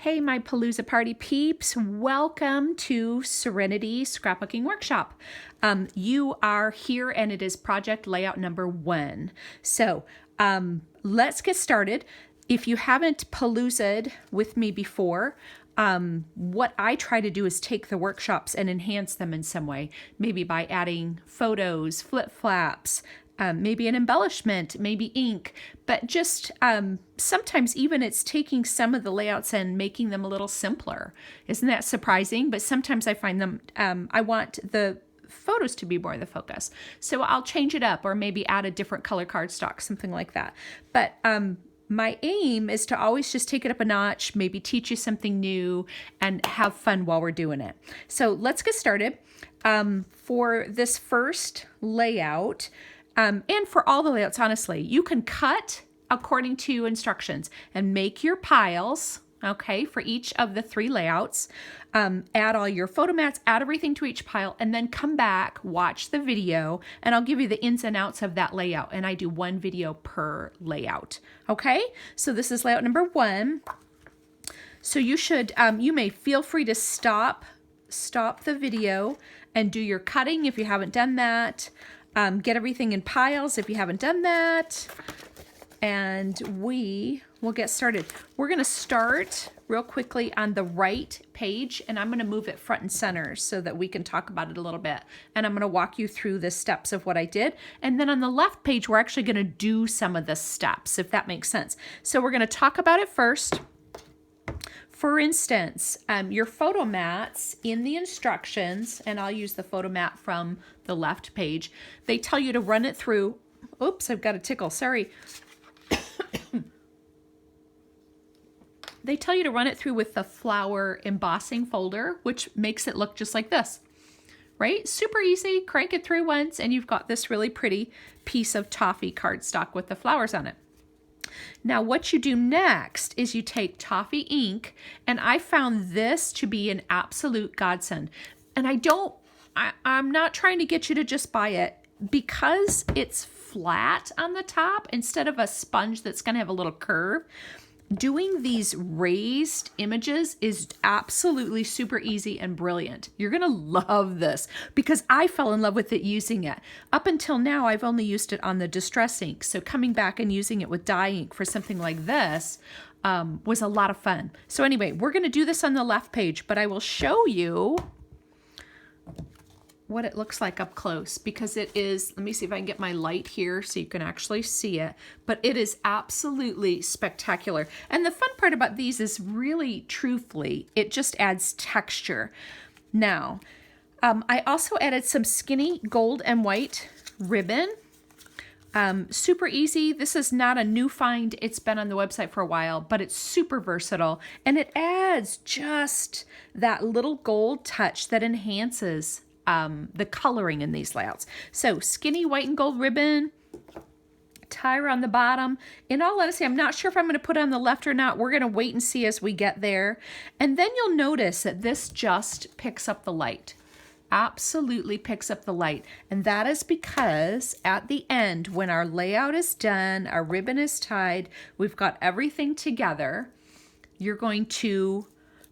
Hey, my Palooza Party peeps, welcome to Serenity Scrapbooking Workshop. You are here and it is project layout number 1. So let's get started. If you haven't Palooza'd with me before, what I try to do is take the workshops and enhance them in some way, maybe by adding photos, flip-flaps, maybe an embellishment, maybe ink, but just sometimes even it's taking some of the layouts and making them a little simpler. Isn't that surprising? But sometimes I find them, I want the photos to be more the focus. So I'll change it up or maybe add a different color cardstock, something like that. But my aim is to always just take it up a notch, maybe teach you something new and have fun while we're doing it. So let's get started. For this first layout, and for all the layouts, honestly, you can cut according to instructions and make your piles, okay, for each of the 3 layouts. Add all your photo mats, add everything to each pile, and then come back, watch the video, and I'll give you the ins and outs of that layout. And I do 1 video per layout, okay? So this is layout number 1. So you should, you may feel free to stop the video and do your cutting if you haven't done that. Get everything in piles if you haven't done that, and we will get started. We're going to start real quickly on the right page, and I'm going to move it front and center so that we can talk about it a little bit, and I'm going to walk you through the steps of what I did, and then on the left page we're actually going to do some of the steps, if that makes sense. So we're going to talk about it first. For instance, your photo mats in the instructions, and I'll use the photo mat from the left page, they tell you to run it through. Oops, I've got a tickle, sorry. They tell you to run it through with the flower embossing folder, which makes it look just like this, right? Super easy, crank it through once, and you've got this really pretty piece of toffee cardstock with the flowers on it. Now what you do next is you take toffee ink, and I found this to be an absolute godsend. And I'm not trying to get you to just buy it because it's flat on the top instead of a sponge that's going to have a little curve. Doing these raised images is absolutely super easy and brilliant. You're going to love this because I fell in love with it using it. Up until now, I've only used it on the distress ink. So coming back and using it with dye ink for something like this was a lot of fun. So anyway, we're going to do this on the left page, but I will show you what it looks like up close because it is, let me see if I can get my light here so you can actually see it, but it is absolutely spectacular. And the fun part about these is really, truthfully, it just adds texture. Now, I also added some skinny gold and white ribbon. Super easy. This is not a new find. It's been on the website for a while, but it's super versatile and it adds just that little gold touch that enhances the coloring in these layouts. So skinny white and gold ribbon, tie around the bottom. In all honesty, I'm not sure if I'm going to put it on the left or not. We're going to wait and see as we get there. And then you'll notice that this just picks up the light. Absolutely picks up the light. And that is because at the end, when our layout is done, our ribbon is tied, we've got everything together, you're going to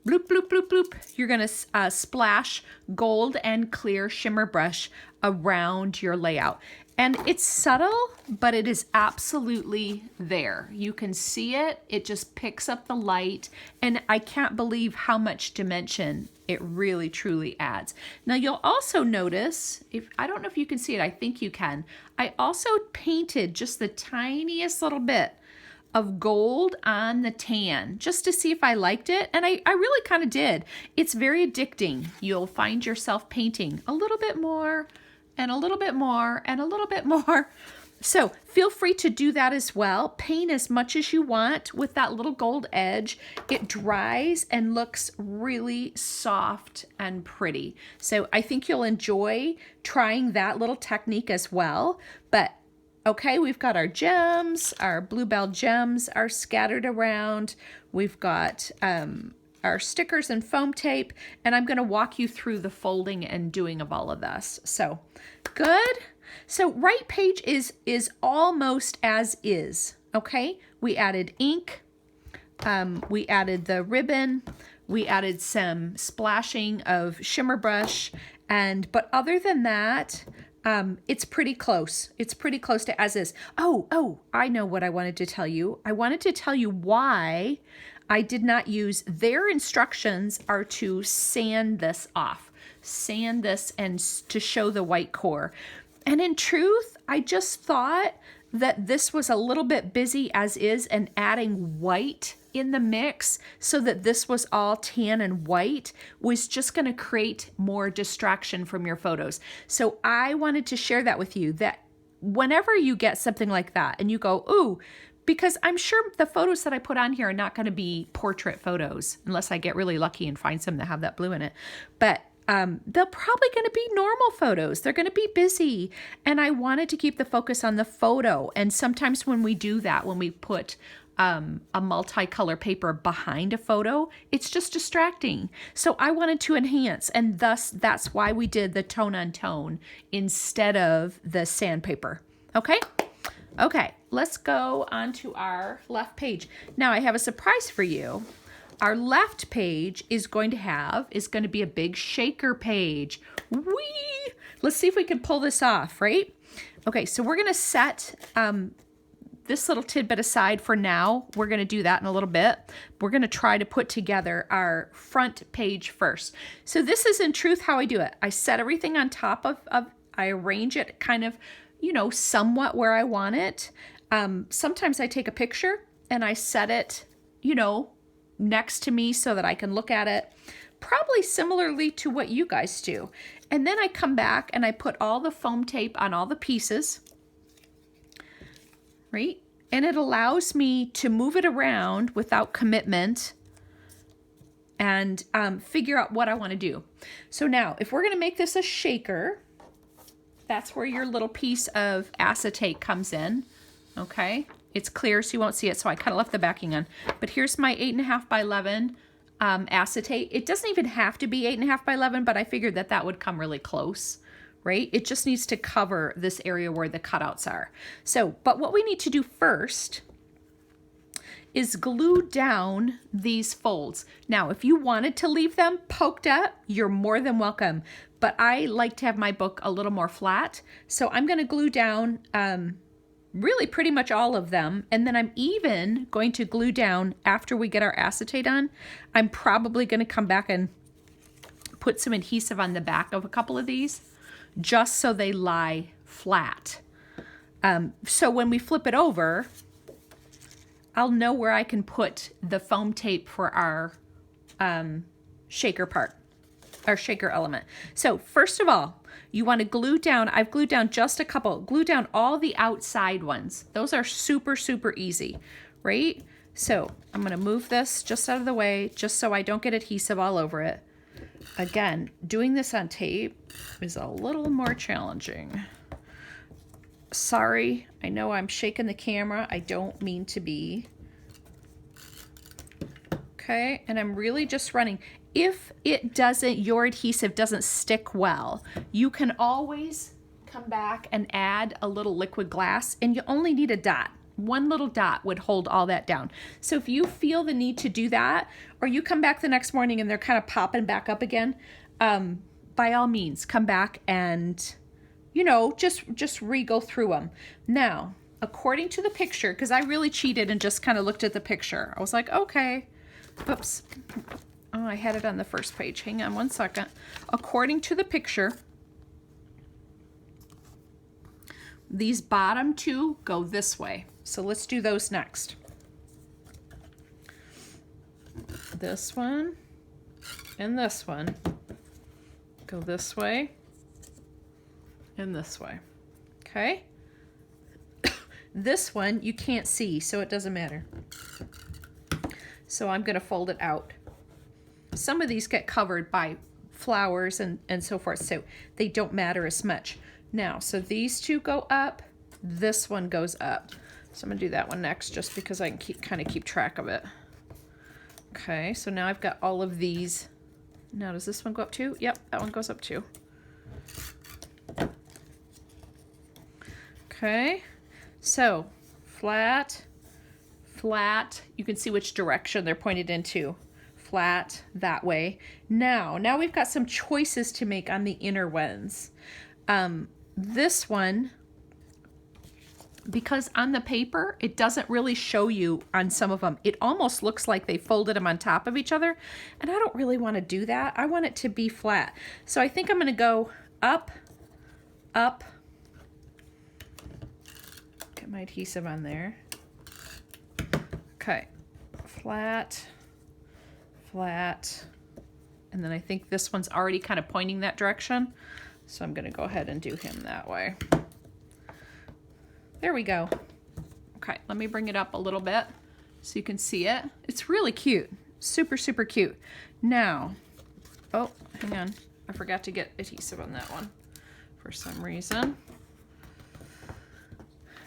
bloop, bloop, bloop, bloop. You're going to splash gold and clear shimmer brush around your layout. And it's subtle, but it is absolutely there. You can see it. It just picks up the light. And I can't believe how much dimension it really, truly adds. Now you'll also notice, I don't know if you can see it, I think you can. I also painted just the tiniest little bit of gold on the tan just to see if I liked it, and I really kind of did. It's very addicting. You'll find yourself painting a little bit more and a little bit more and a little bit more. So feel free to do that as well. Paint as much as you want with that little gold edge. It dries and looks really soft and pretty. So I think you'll enjoy trying that little technique as well. But okay, we've got our gems, our bluebell gems are scattered around. We've got our stickers and foam tape, and I'm going to walk you through the folding and doing of all of this. So good. So right page is almost as is, okay? We added ink, We added the ribbon. We added some splashing of shimmer brush. But other than that, it's pretty close. It's pretty close to as is. Oh, I know what I wanted to tell you. I wanted to tell you why I did not use their instructions are to sand this off. Sand this and to show the white core. And in truth, I just thought that this was a little bit busy as is, and adding white in the mix so that this was all tan and white was just going to create more distraction from your photos. So I wanted to share that with you, that whenever you get something like that and you go, ooh, because I'm sure the photos that I put on here are not going to be portrait photos unless I get really lucky and find some that have that blue in it. But they're probably going to be normal photos. They're going to be busy. And I wanted to keep the focus on the photo. And sometimes when we do that, when we put a multicolor paper behind a photo, it's just distracting. So I wanted to enhance, and thus that's why we did the tone on tone instead of the sandpaper. Okay, let's go on to our left page. Now I have a surprise for you. Our left page is going to be a big shaker page. Whee! Let's see if we can pull this off, right? Okay, so we're going to set this little tidbit aside for now. We're going to do that in a little bit. We're going to try to put together our front page first. So this is in truth how I do it. I set everything on top of I arrange it kind of, somewhat where I want it. Sometimes I take a picture and I set it, next to me so that I can look at it, probably similarly to what you guys do. And then I come back and I put all the foam tape on all the pieces, right? And it allows me to move it around without commitment and figure out what I want to do. So now, if we're going to make this a shaker, that's where your little piece of acetate comes in, okay? It's clear, so you won't see it, so I kind of left the backing on. But here's my 8.5 by 11 acetate. It doesn't even have to be 8.5 by 11, but I figured that would come really close, right? It just needs to cover this area where the cutouts are. So, but what we need to do first is glue down these folds. Now, if you wanted to leave them poked up, you're more than welcome. But I like to have my book a little more flat, so I'm going to glue down really pretty much all of them. And then I'm even going to glue down after we get our acetate on. I'm probably going to come back and put some adhesive on the back of a couple of these just so they lie flat. So when we flip it over, I'll know where I can put the foam tape for our shaker part, our shaker element. So first of all, you want to glue down, I've glued down just a couple, glue down all the outside ones. Those are super, super easy, right? So I'm going to move this just out of the way, just so I don't get adhesive all over it. Again, doing this on tape is a little more challenging. Sorry, I know I'm shaking the camera. I don't mean to be. Okay, and I'm really just running. If your adhesive doesn't stick well, you can always come back and add a little liquid glass, and you only need a dot. One little dot would hold all that down. So if you feel the need to do that, or you come back the next morning and they're kind of popping back up again, by all means, come back and, just re-go through them. Now, according to the picture, because I really cheated and just kind of looked at the picture. I was like, okay, oops. Oh, I had it on the first page. Hang on one second. According to the picture, these bottom two go this way. So let's do those next. This one and this one go this way and this way. Okay? This one you can't see, so it doesn't matter. So I'm going to fold it out. Some of these get covered by flowers and so forth, so they don't matter as much. Now, so these two go up, this one goes up. So I'm going to do that one next just because I can kind of keep track of it. Okay, so now I've got all of these. Now, does this one go up too? Yep, that one goes up too. Okay, so flat, flat. You can see which direction they're pointed into. Flat that way. Now we've got some choices to make on the inner ones. This one, because on the paper, it doesn't really show you on some of them. It almost looks like they folded them on top of each other, and I don't really want to do that. I want it to be flat. So I think I'm going to go up, up. Get my adhesive on there. Okay, flat, flat. And then I think this one's already kind of pointing that direction. So I'm going to go ahead and do him that way. There we go. Okay, let me bring it up a little bit so you can see it. It's really cute. Super, super cute. Now, oh, hang on. I forgot to get adhesive on that one for some reason.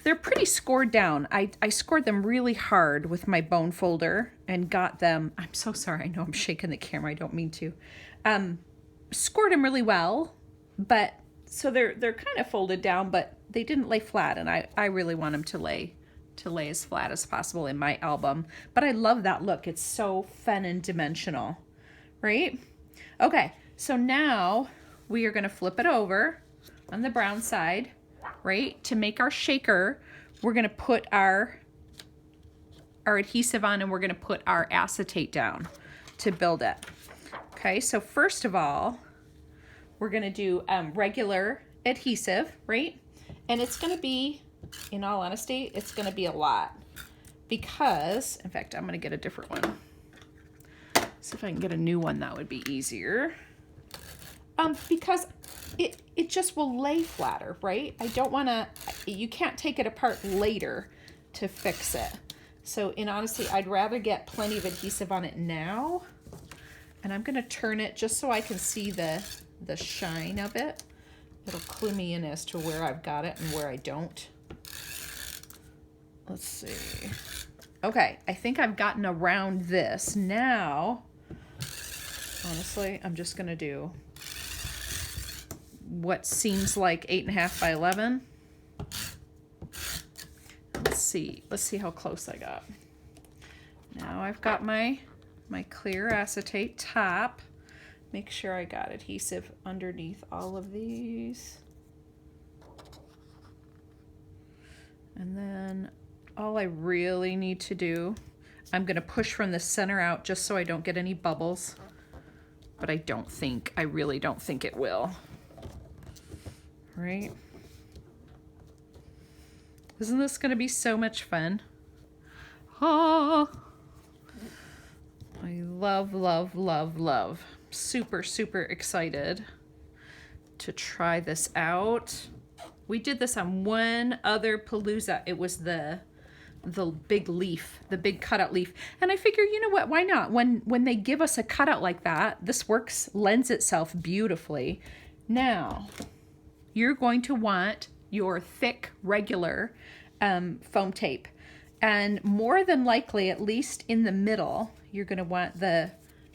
They're pretty scored down. I scored them really hard with my bone folder and got them, I'm so sorry, I know I'm shaking the camera, I don't mean to. Scored them really well, but so they're kind of folded down, but they didn't lay flat, and I really want them to lay as flat as possible in my album. But I love that look. It's so fun and dimensional, right? Okay, so now we are going to flip it over on the brown side, right? To make our shaker, we're going to put our adhesive on, and we're going to put our acetate down to build it. Okay, so first of all, we're going to do regular adhesive, right? And it's going to be, in all honesty, it's going to be a lot because, in fact, I'm going to get a different one. See if I can get a new one, that would be easier. Because it just will lay flatter, right? I don't want to, you can't take it apart later to fix it. So in honesty, I'd rather get plenty of adhesive on it now. And I'm going to turn it just so I can see the shine of it. It'll clue me in as to where I've got it and where I don't. Let's see. Okay, I think I've gotten around this. Now, honestly, I'm just going to do what seems like 8.5 by 11. Let's see how close I got. Now I've got my clear acetate top. Make sure I got adhesive underneath all of these. And then all I really need to do, I'm going to push from the center out just so I don't get any bubbles. But I really don't think it will. Right? Isn't this going to be so much fun? Oh, I love, love, love, love. Super, super excited to try this out. We did this on one other Palooza. It was the big leaf, the big cutout leaf. And I figure, you know what, why not? When they give us a cutout like that, this lends itself beautifully. Now, you're going to want your thick, regular foam tape. And more than likely, at least in the middle, you're going to want the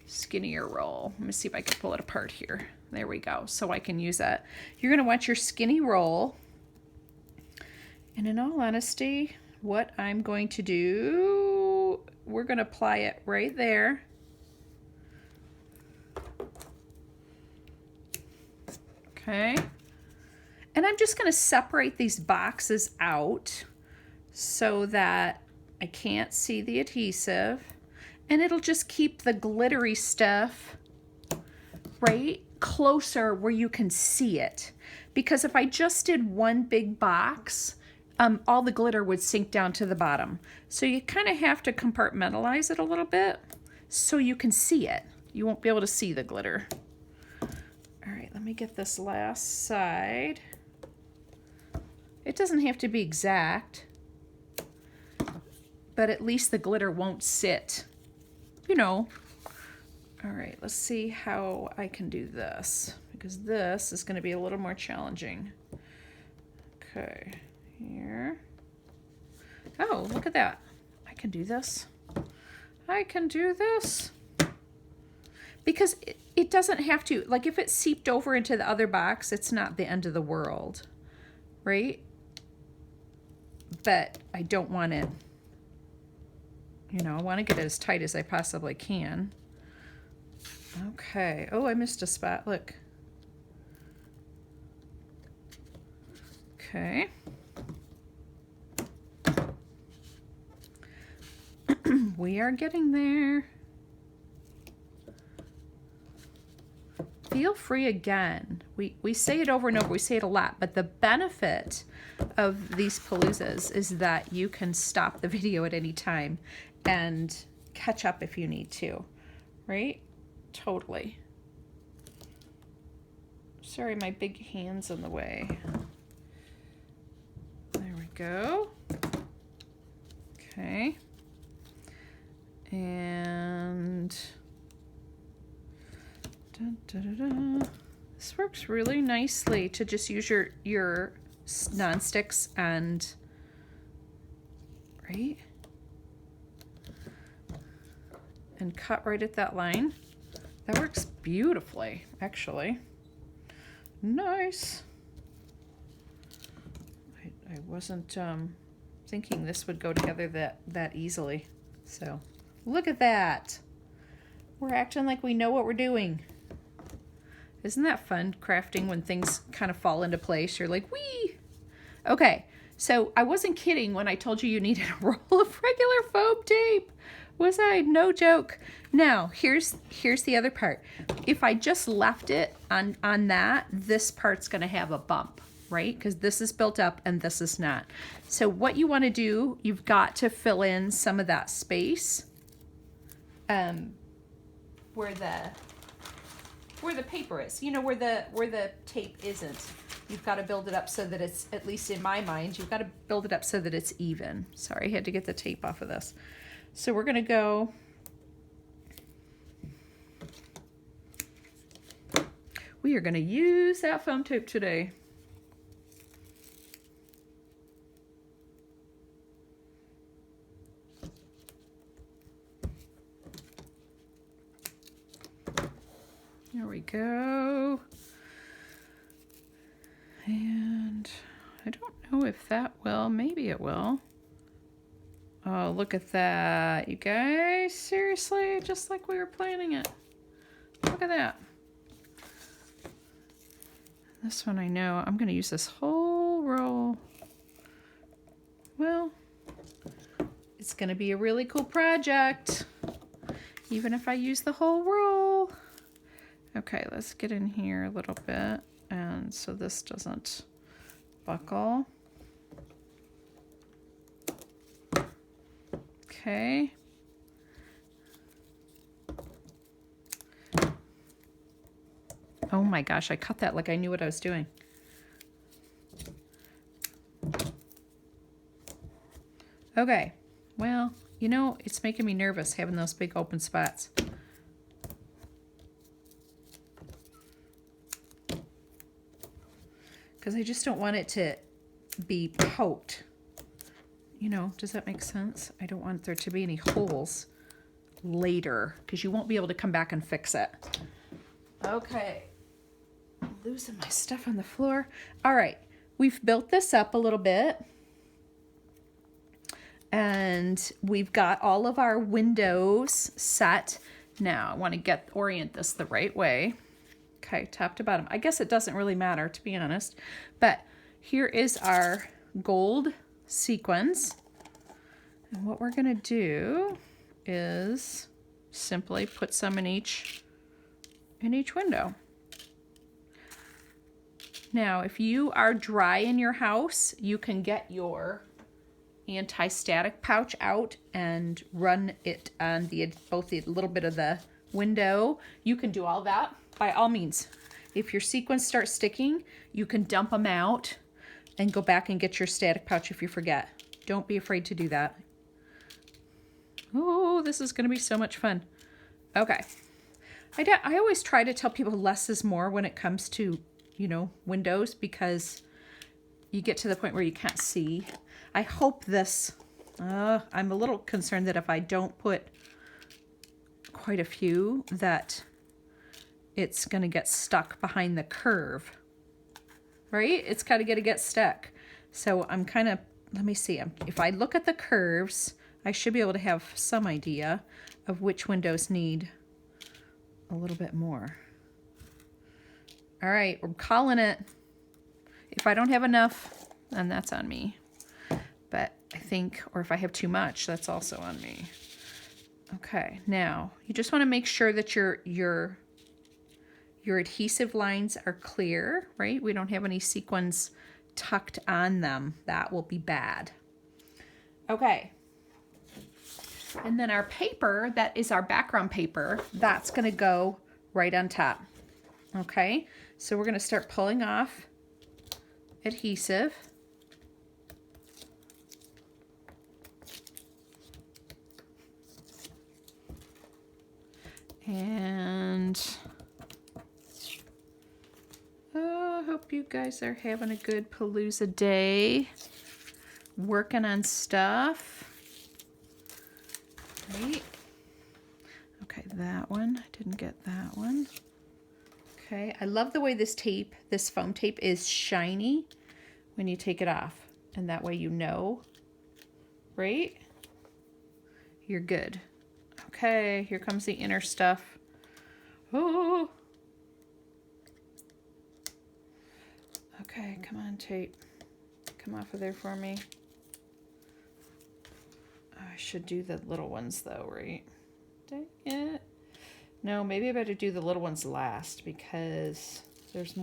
skinnier roll. Let me see if I can pull it apart here. There we go. So I can use that. You're going to want your skinny roll. And in all honesty, what I'm going to do, we're going to apply it right there. Okay. And I'm just going to separate these boxes out so that I can't see the adhesive. And it'll just keep the glittery stuff right closer where you can see it. Because if I just did one big box, all the glitter would sink down to the bottom. So you kind of have to compartmentalize it a little bit so you can see it. You won't be able to see the glitter. All right, let me get this last side. It doesn't have to be exact, but at least the glitter won't sit. You know. All right, let's see how I can do this, because this is going to be a little more challenging. Okay, here. Oh, look at that. I can do this. I can do this. Because it doesn't have to, like if it seeped over into the other box, it's not the end of the world, right? But I don't want it you know, I want to get it as tight as I possibly can. Okay. Oh, I missed a spot. Look. Okay. We are getting there. Feel free again. We say it over and over. We say it a lot. But the benefit of these paloozas is that you can stop the video at any time and catch up if you need to. Right? Totally. Sorry, my big hand's in the way. There we go. Okay. And this works really nicely to just use your non-sticks and right, and cut right at that line. That works beautifully, actually. Nice. I wasn't thinking this would go together that easily. So look at that. We're acting like we know what we're doing. Isn't that fun, crafting, when things kind of fall into place? You're like, wee! Okay, so I wasn't kidding when I told you needed a roll of regular foam tape. Was I? No joke. Now, here's the other part. If I just left it on that, this part's going to have a bump, right? Because this is built up and this is not. So what you want to do, you've got to fill in some of that space where the paper is, you know, where the tape isn't. You've got to build it up so that it's, at least in my mind, you've got to build it up so that it's even. Sorry, I had to get the tape off of this. So we're going to go, we are going to use that foam tape today. There we go. And I don't know if that will, maybe it will. Oh, look at that, you guys. Seriously, just like we were planning it. Look at that. This one I know, I'm going to use this whole roll. Well, it's going to be a really cool project, even if I use the whole roll. Okay, let's get in here a little bit, and so this doesn't buckle. Okay. Oh my gosh, I cut that like I knew what I was doing. Okay, well, you know, it's making me nervous having those big open spots. Because I just don't want it to be poked. You know, does that make sense? I don't want there to be any holes later, because you won't be able to come back and fix it. Okay. I'm losing my stuff on the floor. All right. We've built this up a little bit. And we've got all of our windows set. Now, I want to orient this the right way. Okay, top to bottom. I guess it doesn't really matter, to be honest. But here is our gold sequins. And what we're going to do is simply put some in each window. Now, if you are dry in your house, you can get your anti-static pouch out and run it on both the little bit of the window. You can do all that by all means. If your sequins start sticking, you can dump them out and go back and get your static pouch if you forget. Don't be afraid to do that. Oh, this is going to be so much fun. Okay. I always try to tell people less is more when it comes to, you know, windows, because you get to the point where you can't see. I hope this, I'm a little concerned that if I don't put quite a few, that it's going to get stuck behind the curve, right? It's got to get stuck. So I'm kind of, let me see. If I look at the curves, I should be able to have some idea of which windows need a little bit more. All right, we're calling it. If I don't have enough, then that's on me. But I think, or if I have too much, that's also on me. Okay, now you just want to make sure that your adhesive lines are clear, right? We don't have any sequins tucked on them. That will be bad. Okay. And then our paper, that is our background paper, that's going to go right on top. Okay, so we're going to start pulling off adhesive. And I hope you guys are having a good Palooza day, working on stuff. Right. Okay, that one. I didn't get that one. Okay, I love the way this tape, this foam tape is shiny when you take it off. And that way you know, right? You're good. Okay, here comes the inner stuff. Oh. Okay, come on, tape. Come off of there for me. I should do the little ones though, right? Dang it. No, maybe I better do the little ones last because there's more.